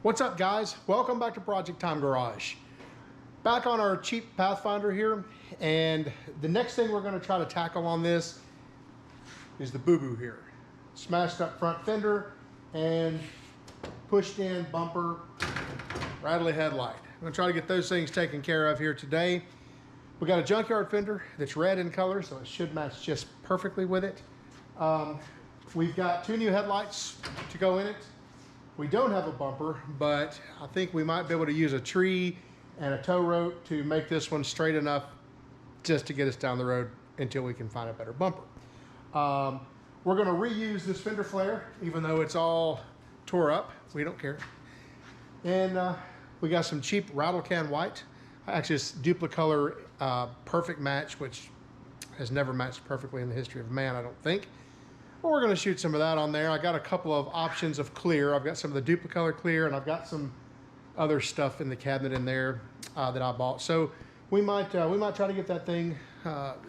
What's up, guys? Welcome back to Project Time Garage. Back on our cheap Pathfinder here, and the next thing we're going to try to tackle on this is the boo-boo here. Smashed up front fender and pushed in bumper, rattly headlight. I'm going to try to get those things taken care of here today. We got a junkyard fender that's red in color, so it should match just perfectly with it. We've got two new headlights to go in it. We don't have a bumper, but I think we might be able to use a tree and a tow rope to make this one straight enough just to get us down the road until we can find a better bumper. We're going to reuse this fender flare, even though it's all tore up. We don't care. And we got some cheap rattle can white. Actually, it's Duplicolor perfect match, which has never matched perfectly in the history of man, I don't think. But we're going to shoot some of that on there. I got a couple of options of clear. I've got some of the Duplicolor clear, and I've got some other stuff in the cabinet in there that I bought. So we might try to get that thing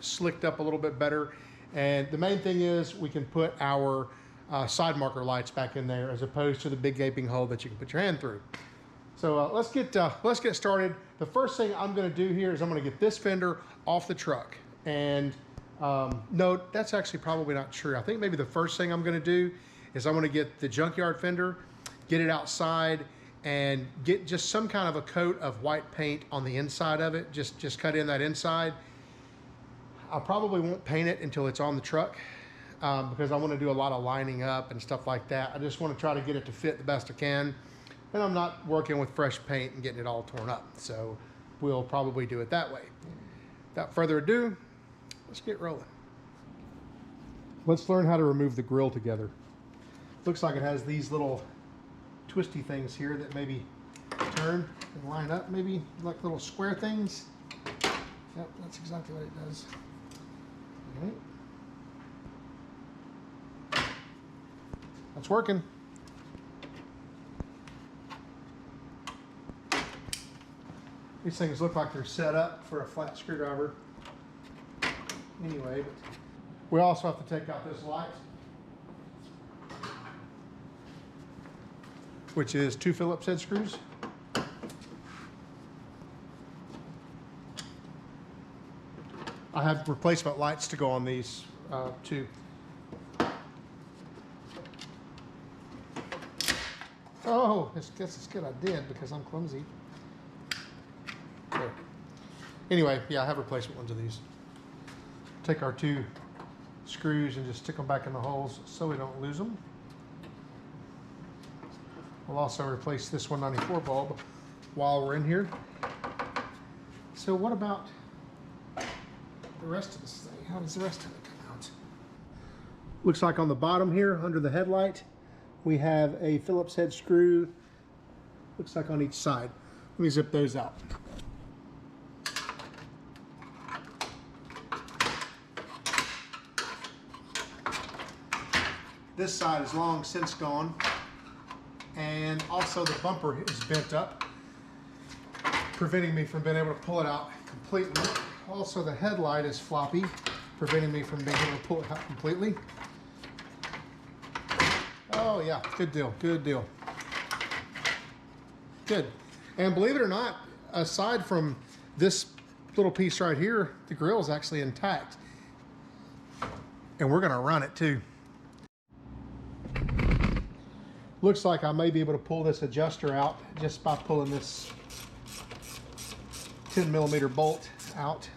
slicked up a little bit better. And the main thing is we can put our side marker lights back in there as opposed to the big gaping hole that you can put your hand through. So let's get started. The first thing I'm going to do here is I'm going to get this fender off the truck. And no, that's actually probably not true. I think maybe the first thing I'm going to do is I'm going to get the junkyard fender, get it outside, and get just some kind of a coat of white paint on the inside of it. Just cut in that inside. I probably won't paint it until it's on the truck because I want to do a lot of lining up and stuff like that. I just want to try to get it to fit the best I can. And I'm not working with fresh paint and getting it all torn up. So we'll probably do it that way. Without further ado, let's get rolling. Let's learn how to remove the grill together. Looks like it has these little twisty things here that maybe turn and line up, maybe like little square things. Yep, that's exactly what it does. Okay. That's working. These things look like they're set up for a flat screwdriver. Anyway, but we also have to take out this light, which is 2 Phillips head screws. I have replacement lights to go on these too. Oh, I guess it's good I did because I'm clumsy. There. Anyway, yeah, I have replacement ones of these. Take our 2 screws and just stick them back in the holes so we don't lose them. We'll also replace this 194 bulb while we're in here. So what about the rest of this thing? How does the rest of it come out? Looks like on the bottom here under the headlight we have a Phillips head screw. Looks like on each side. Let me zip those out. This side is long since gone, and also the bumper is bent up, preventing me from being able to pull it out completely. Also the headlight is floppy, preventing me from being able to pull it out completely. Oh yeah, good deal, good deal. Good. And believe it or not, aside from this little piece right here, the grill is actually intact. And we're gonna run it too. Looks like I may be able to pull this adjuster out just by pulling this 10mm bolt out.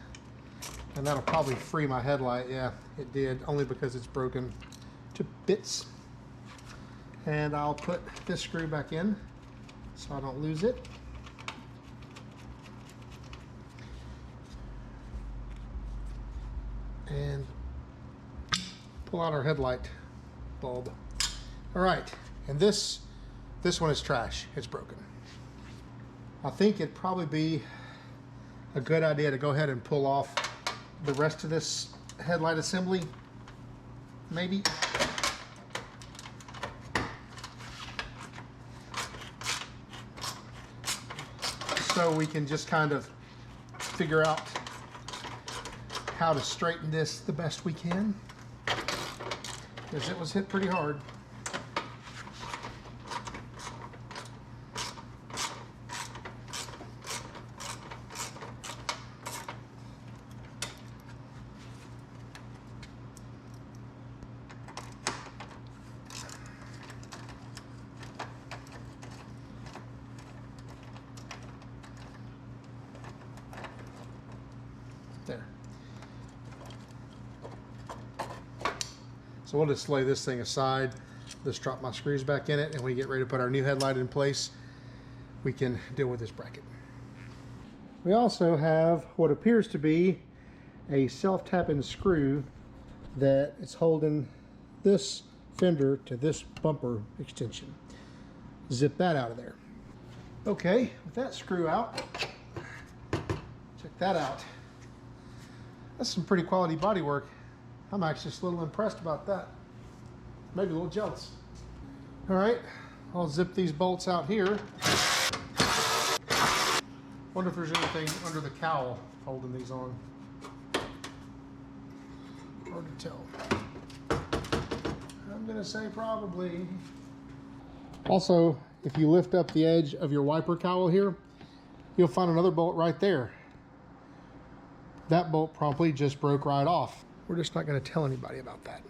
And that'll probably free my headlight. Yeah, it did, only because it's broken to bits. And I'll put this screw back in so I don't lose it. And pull out our headlight bulb. All right. And this one is trash. It's broken. I think it'd probably be a good idea to go ahead and pull off the rest of this headlight assembly. Maybe. So we can just kind of figure out how to straighten this the best we can, because it was hit pretty hard. There. So we'll just lay this thing aside, just drop my screws back in it, and we get ready to put our new headlight in place. We can deal with this bracket. We also have what appears to be a self-tapping screw that is holding this fender to this bumper extension. Zip that out of there. Okay, with that screw out, check that out. That's some pretty quality body work. I'm actually just a little impressed about that. Maybe a little jealous. All right, I'll zip these bolts out here. Wonder if there's anything under the cowl holding these on. Hard to tell. I'm gonna say probably. Also, if you lift up the edge of your wiper cowl here, you'll find another bolt right there. That bolt promptly just broke right off. We're just not gonna tell anybody about that.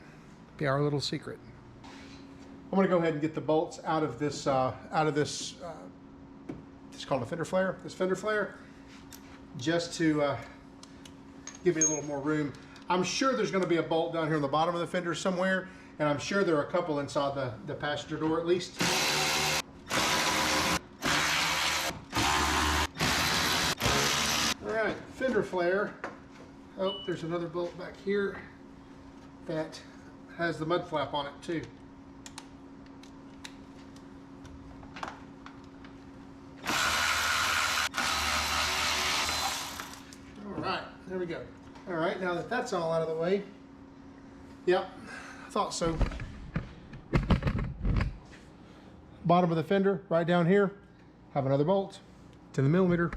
Be our little secret. I'm gonna go ahead and get the bolts out of this, it's called a fender flare, this fender flare, just to give me a little more room. I'm sure there's gonna be a bolt down here on the bottom of the fender somewhere, and I'm sure there are a couple inside the passenger door at least. All right, fender flare. Oh, there's another bolt back here that has the mud flap on it too. All right, there we go. All right, now that that's all out of the way, yep, I thought so. Bottom of the fender, right down here, have another bolt, 10mm.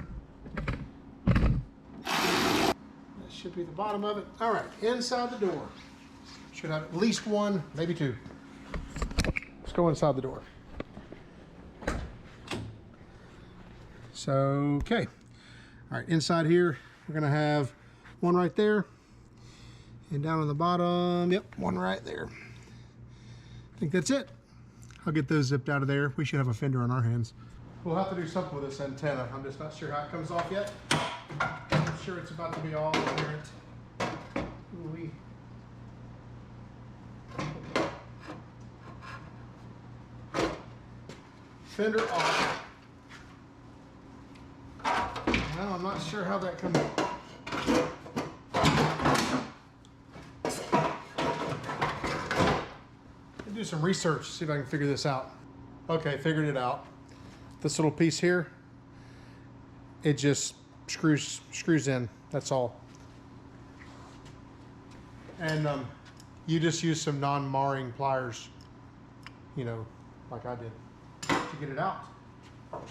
That should be the bottom of it. All right, inside the door. Should have at least one, maybe two. Let's go inside the door. So, okay. All right, inside here, we're gonna have one right there. And down on the bottom, yep, one right there. I think that's it. I'll get those zipped out of there. We should have a fender on our hands. We'll have to do something with this antenna. I'm just not sure how it comes off yet. I'm sure it's about to be all apparent. Ooh-wee. Fender off. Well, I'm not sure how that comes off. Do some research, see if I can figure this out. Okay, figured it out. This little piece here, it just screws in, that's all. And you just use some non-marring pliers, you know, like I did, to get it out. All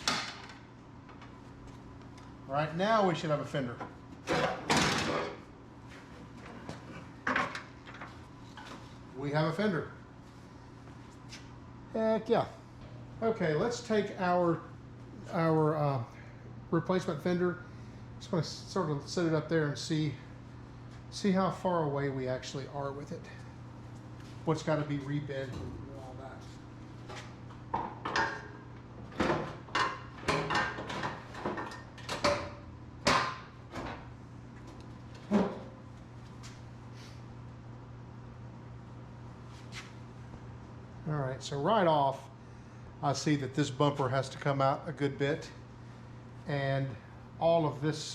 right, now we should have a fender. We have a fender. Heck yeah. Okay, let's take our replacement fender. Just want to sort of set it up there and see how far away we actually are with it. What's got to be rebent and all that. All right, so right off, I see that this bumper has to come out a good bit, and all of this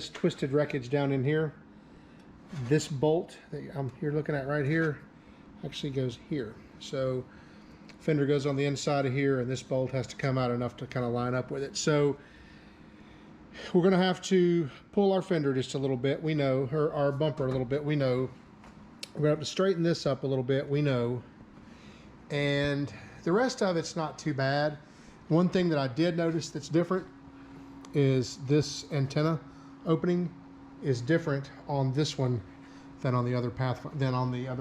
twisted wreckage down in here. This bolt that you're looking at right here actually goes here. So fender goes on the inside of here, and this bolt has to come out enough to kind of line up with it. So we're going to have to pull our fender just a little bit, we know, or our bumper a little bit, we know. We're going to have to straighten this up a little bit, we know. And the rest of it's not too bad. One thing that I did notice that's different is this antenna opening is different on this one than on the other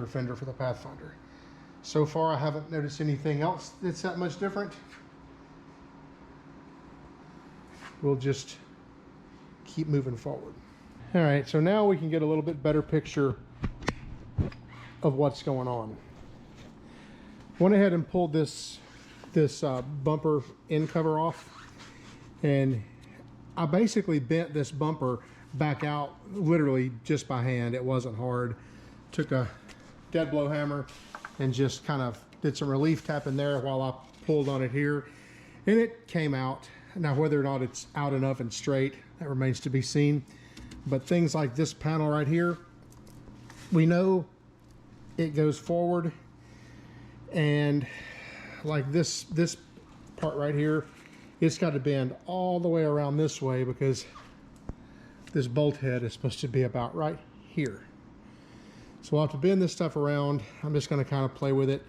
fender for the Pathfinder. So far, I haven't noticed anything else that's that much different. We'll just keep moving forward. All right, so now we can get a little bit better picture of what's going on. Went ahead and pulled this this bumper end cover off, and I basically bent this bumper back out literally just by hand. It wasn't hard. Took a dead blow hammer and just kind of did some relief tapping there while I pulled on it here, and it came out. Now whether or not it's out enough and straight, that remains to be seen. But things like this panel right here, we know it goes forward, and like this part right here, it's got to bend all the way around this way because this bolt head is supposed to be about right here. So I'll have to bend this stuff around. I'm just going to kind of play with it,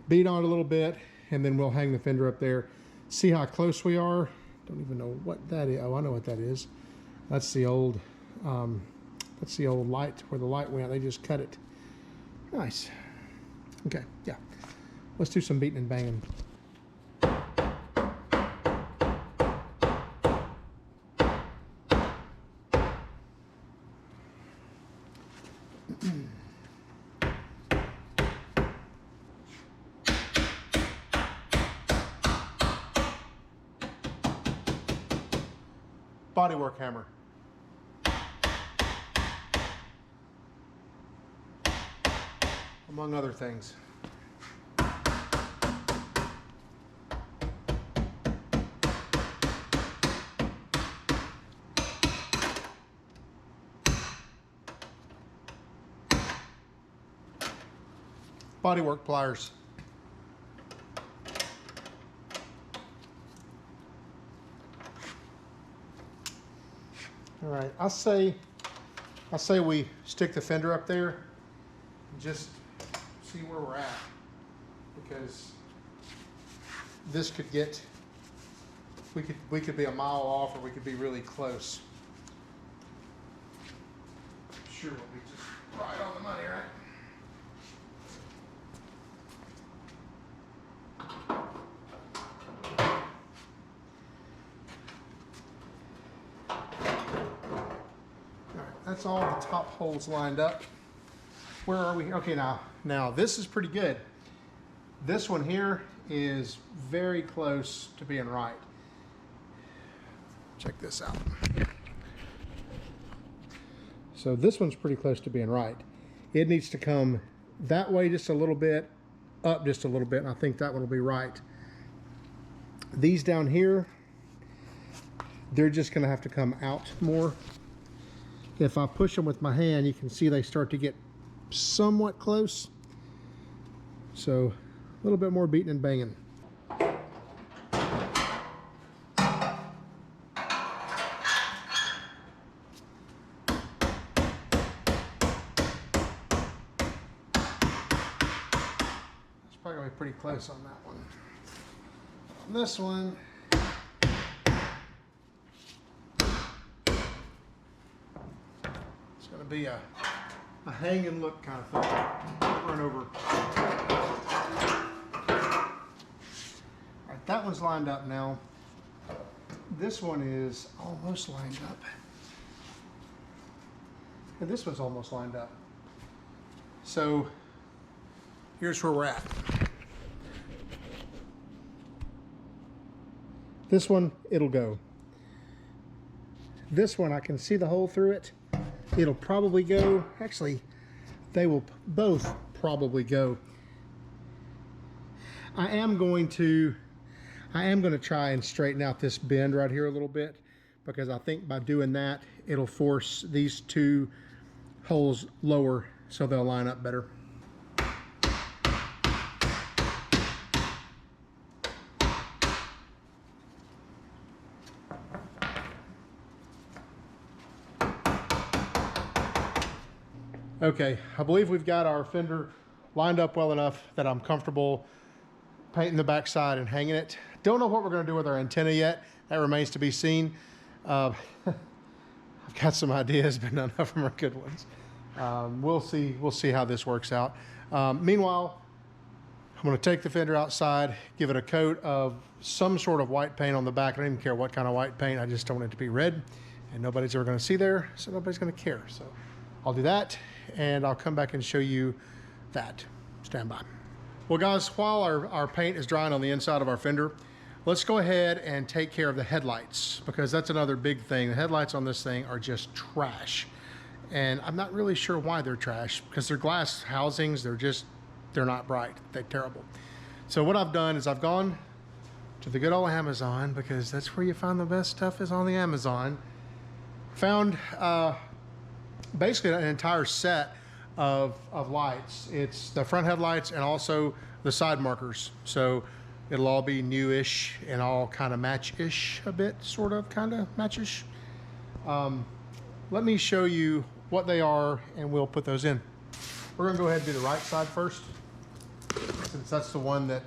beat on it a little bit, and then we'll hang the fender up there. See how close we are. Don't even know what that is. Oh, I know what that is. That's the old light, where the light went. They just cut it. Nice. Okay, yeah. Let's do some beating and banging. Bodywork hammer. Among other things. Bodywork pliers. All right, I say we stick the fender up there and just see where we're at, because this could get, we could be a mile off, or we could be really close. Sure, we'll be just right on the money, right? That's all the top holes lined up. Where are we? Okay, now this is pretty good. This one here is very close to being right. Check this out. So this one's pretty close to being right. It needs to come that way just a little bit, up just a little bit, and I think that one will be right. These down here, they're just gonna have to come out more. If I push them with my hand, you can see they start to get somewhat close. So a little bit more beating and banging. It's probably gonna be pretty close on that one. On this one, it's gonna be a hang and look kind of thing. Run over. All right, that one's lined up now. This one is almost lined up. And this one's almost lined up. So here's where we're at. This one, it'll go. This one, I can see the hole through it. It'll probably go. Actually, they will both probably go. I am going to try and straighten out this bend right here a little bit, because I think by doing that, it'll force these two holes lower so they'll line up better. Okay, I believe we've got our fender lined up well enough that I'm comfortable painting the backside and hanging it. Don't know what we're going to do with our antenna yet. That remains to be seen. I've got some ideas, but none of them are good ones. We'll see how this works out. Meanwhile, I'm going to take the fender outside, give it a coat of some sort of white paint on the back. I don't even care what kind of white paint. I just don't want it to be red, and nobody's ever going to see there, so nobody's going to care. So I'll do that, and I'll come back and show you that. Stand by. Well guys, while our paint is drying on the inside of our fender, let's go ahead and take care of the headlights, because that's another big thing. The headlights on this thing are just trash. And I'm not really sure why they're trash, because they're glass housings. They're not bright. They're terrible. So what I've done is I've gone to the good old Amazon, because that's where you find the best stuff, is on the Amazon. Found basically an entire set of lights. It's the front headlights and also the side markers. So it'll all be newish and all kind of match-ish a bit, sort of, kind of match-ish. Let me show you what they are and we'll put those in. We're gonna go ahead and do the right side first, since that's the one that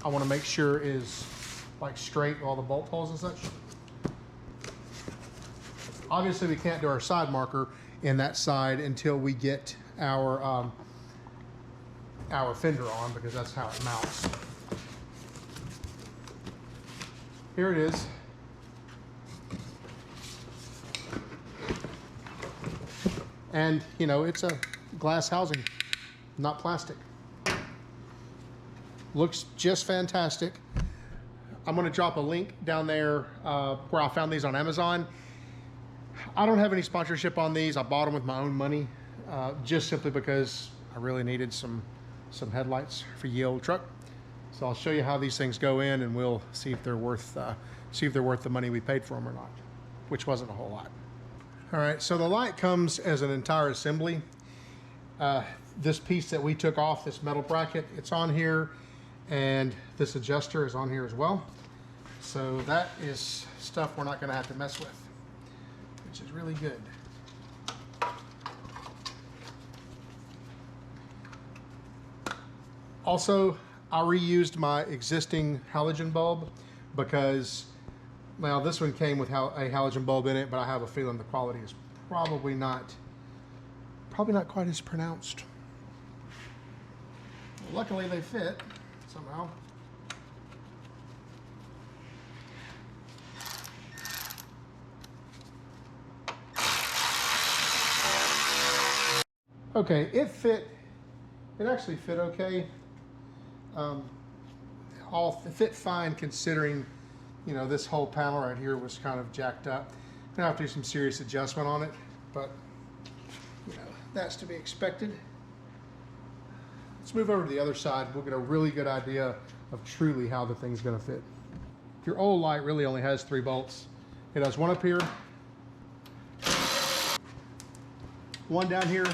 I wanna make sure is like straight with all the bolt holes and such. Obviously we can't do our side marker in that side until we get our fender on, because that's how it mounts. Here it is. And you know, it's a glass housing, not plastic. Looks just fantastic. I'm gonna drop a link down there where I found these on Amazon. I don't have any sponsorship on these. I bought them with my own money, just simply because I really needed some headlights for ye old truck. So I'll show you how these things go in, and we'll see if they're worth the money we paid for them or not, which wasn't a whole lot. All right, so the light comes as an entire assembly. This piece that we took off, this metal bracket, it's on here, and this adjuster is on here as well. So that is stuff we're not gonna have to mess with, which is really good. Also, I reused my existing halogen bulb, because, well, this one came with a halogen bulb in it, but I have a feeling the quality is probably not quite as pronounced. Luckily they fit somehow. Okay, it actually fit okay. It fit fine, considering, you know, this whole panel right here was kind of jacked up. I'm gonna have to do some serious adjustment on it, but you know, that's to be expected. Let's move over to the other side. We'll get a really good idea of truly how the thing's gonna fit. Your old light really only has 3 bolts. It has one up here, one down here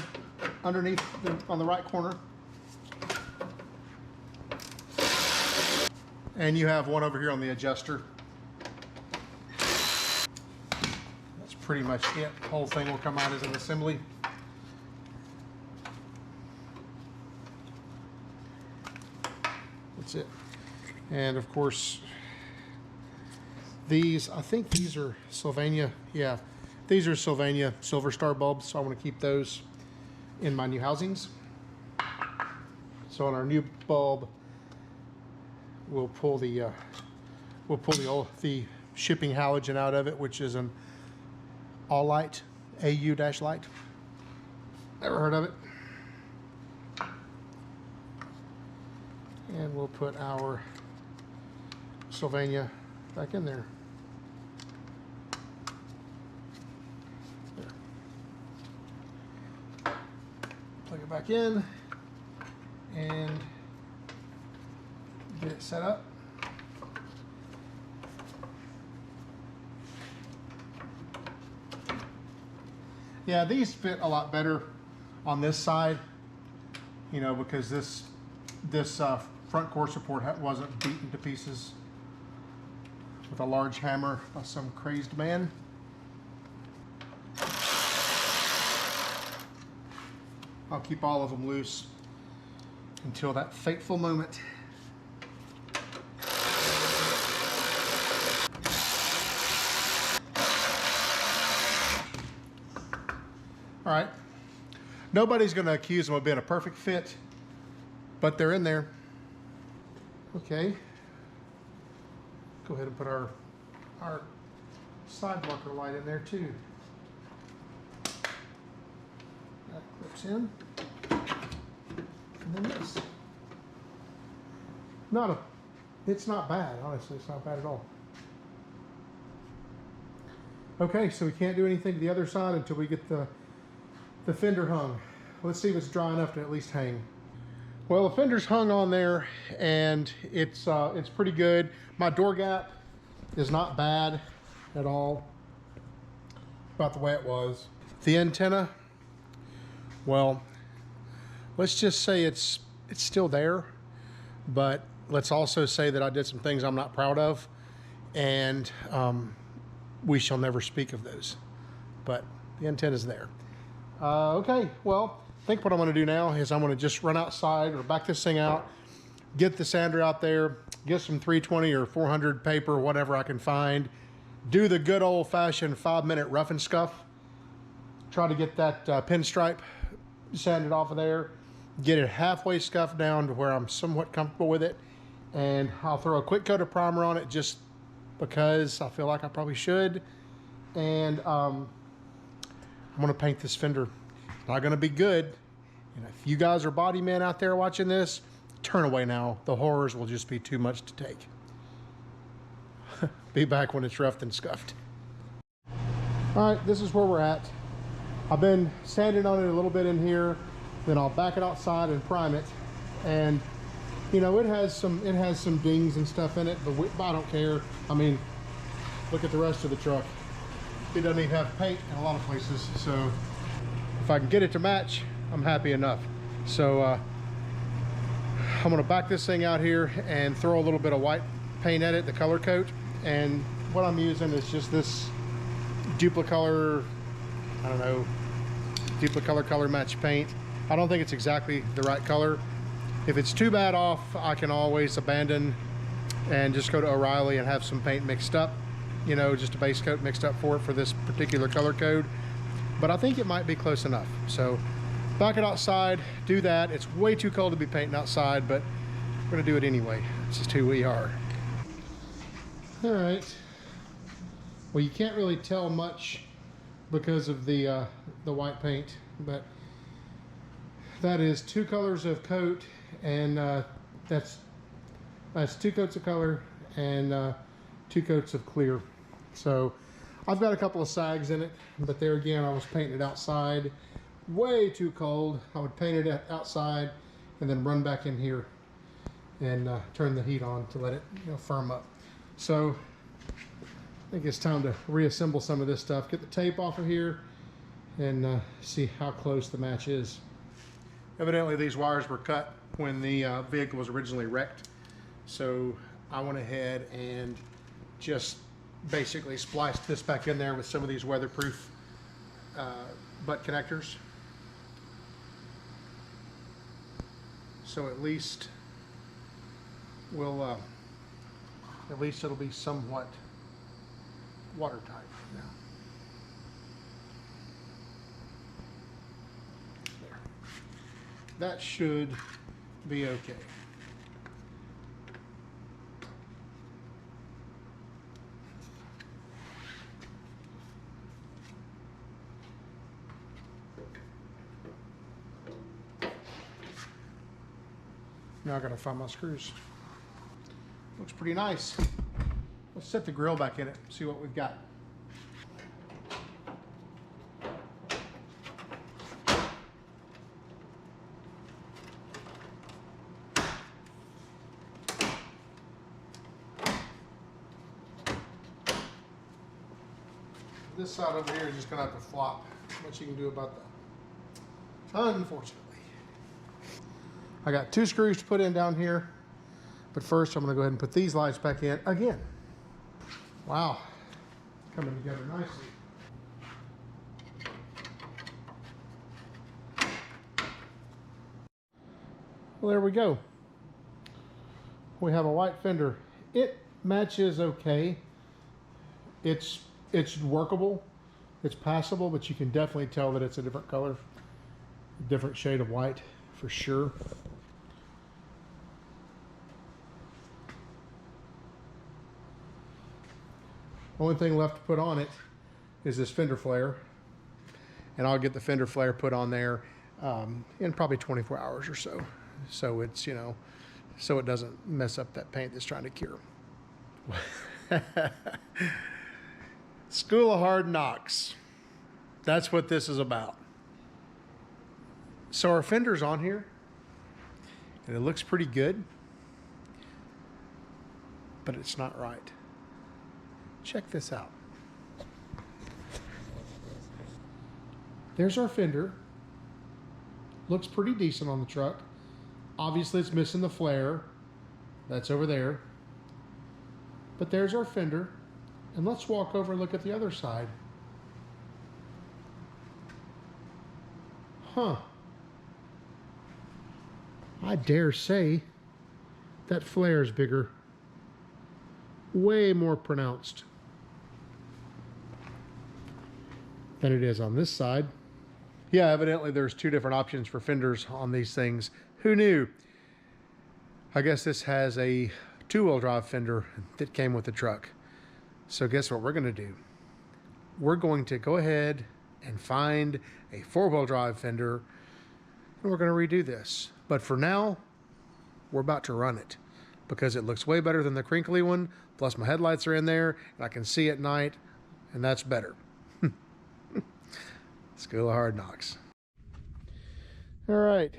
underneath on the right corner, and you have one over here on the adjuster. That's pretty much it. The whole thing will come out as an assembly. That's it. And of course, these, I think these are Sylvania. Yeah, these are Sylvania Silver Star bulbs, so I want to keep those in my new housings. So on our new bulb, we'll pull the shipping halogen out of it, which is an all-light, AU-light. Never heard of it. And we'll put our Sylvania back in there. Plug it back in and get it set up. Yeah, these fit a lot better on this side, you know, because this front core support wasn't beaten to pieces with a large hammer by some crazed man. I'll keep all of them loose until that fateful moment. All right, nobody's gonna accuse them of being a perfect fit, but they're in there. Okay, go ahead and put our side marker light in there too. That clips in, and then this. It's not bad, honestly, it's not bad at all. Okay, so we can't do anything to the other side until we get the fender hung. Let's see if it's dry enough to at least hang. Well, the fender's hung on there, and it's pretty good. My door gap is not bad at all, about the way it was. The antenna, well, let's just say it's still there, but let's also say that I did some things I'm not proud of, and we shall never speak of those. But the antenna's there. Okay, well, I think what I'm gonna do now is I'm gonna just run outside or back this thing out, get the sander out there, get some 320 or 400 paper, whatever I can find, do the good old fashioned 5-minute rough and scuff, try to get that pinstripe sanded off of there, get it halfway scuffed down to where I'm somewhat comfortable with it, and I'll throw a quick coat of primer on it just because I feel like I probably should, and I'm gonna paint this fender. It's not gonna be good, and if you guys are body men out there watching this, turn away now. The horrors will just be too much to take. Be back when it's roughed and scuffed. All right, this is where we're at. I've been sanding on it a little bit in here, then I'll back it outside and prime it, and you know, it has some dings and stuff in it, but I don't care. I mean, look at the rest of the truck. It doesn't even have paint in a lot of places, so if I can get it to match, I'm happy enough. So I'm gonna back this thing out here and throw a little bit of white paint at it, the color coat, and what I'm using is just this Duplicolor, I don't know, Duplicolor color match paint. I don't think it's exactly the right color. If it's too bad off, I can always abandon and just go to O'Reilly and have some paint mixed up, you know, just a base coat mixed up for it for this particular color code. But I think it might be close enough. So back it outside, do that. It's way too cold to be painting outside, but we're gonna do it anyway. It's just who we are. All right. Well, you can't really tell much because of the white paint, but that is 2 colors of coat, and that's 2 coats of color and 2 coats of clear. So I've got a couple of sags in it, but there again, I was painting it outside, way too cold. I would paint it outside and then run back in here and turn the heat on to let it, you know, firm up. So I think it's time to reassemble some of this stuff, get the tape off of here, and see how close the match is. Evidently these wires were cut when the vehicle was originally wrecked, so I went ahead and just basically spliced this back in there with some of these weatherproof butt connectors, so at least we'll at least it'll be somewhat watertight now. That should be okay. Now I gotta find my screws. Looks pretty nice. Let's set the grill back in it, see what we've got. This side over here is just gonna have to flop. Not much you can do about that, unfortunately. I got 2 screws to put in down here, but first I'm gonna go ahead and put these lights back in again. Wow, coming together nicely. Well, there we go. We have a white fender. It matches okay. It's workable, it's passable, but you can definitely tell that it's a different color, a different shade of white for sure. Only thing left to put on it is this fender flare, and I'll get the fender flare put on there in probably 24 hours or so. So it's, you know, so it doesn't mess up that paint that's trying to cure. School of Hard Knocks. That's what this is about. So our fender's on here, and it looks pretty good, but it's not right. Check this out. There's our fender. Looks pretty decent on the truck. Obviously it's missing the flare. That's over there. But there's our fender. And let's walk over and look at the other side. Huh. I dare say that flare is bigger. Way more pronounced than it is on this side. Yeah, evidently there's two different options for fenders on these things. Who knew? I guess this has a two-wheel drive fender that came with the truck. So guess what we're going to do? We're going to go ahead and find a four-wheel drive fender, and we're going to redo this. But for now, we're about to run it because it looks way better than the crinkly one. Plus my headlights are in there and I can see at night, and that's better. School of Hard Knocks. All right.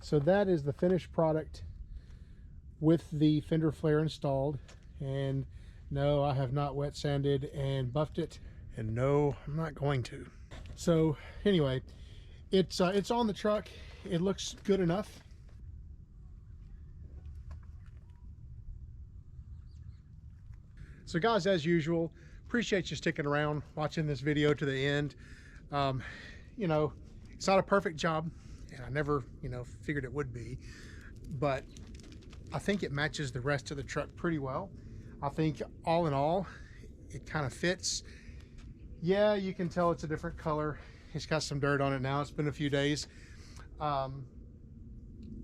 So that is the finished product with the fender flare installed. And no, I have not wet sanded and buffed it. And no, I'm not going to. So anyway, it's on the truck. It looks good enough. So guys, as usual, appreciate you sticking around, watching this video to the end. You know, it's not a perfect job, and I never, figured it would be, but I think it matches the rest of the truck pretty well. I think all in all, it kind of fits. Yeah, you can tell it's a different color. It's got some dirt on it now. It's been a few days.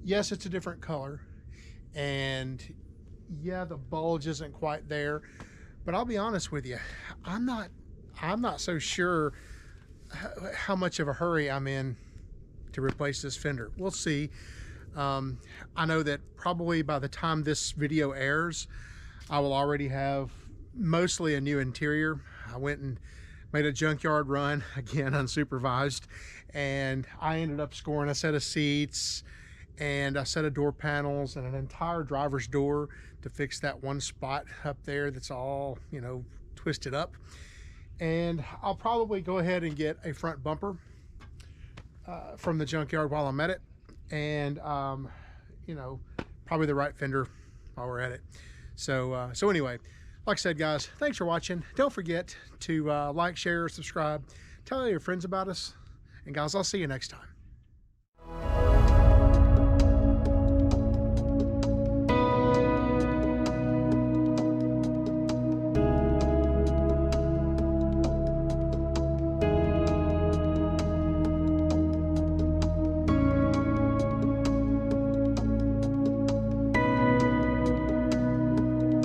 Yes, it's a different color, and yeah, the bulge isn't quite there. But I'll be honest with you, I'm not so sure how much of a hurry I'm in to replace this fender. We'll see. I know that probably by the time this video airs, I will already have mostly a new interior. I went and made a junkyard run, again unsupervised, and I ended up scoring a set of seats and a set of door panels and an entire driver's door to fix that one spot up there that's all, twisted up. And I'll probably go ahead and get a front bumper from the junkyard while I'm at it, and probably the right fender while we're at it. So anyway, like I said, guys, thanks for watching. Don't forget to like, share, subscribe, tell all your friends about us, and guys, I'll see you next time.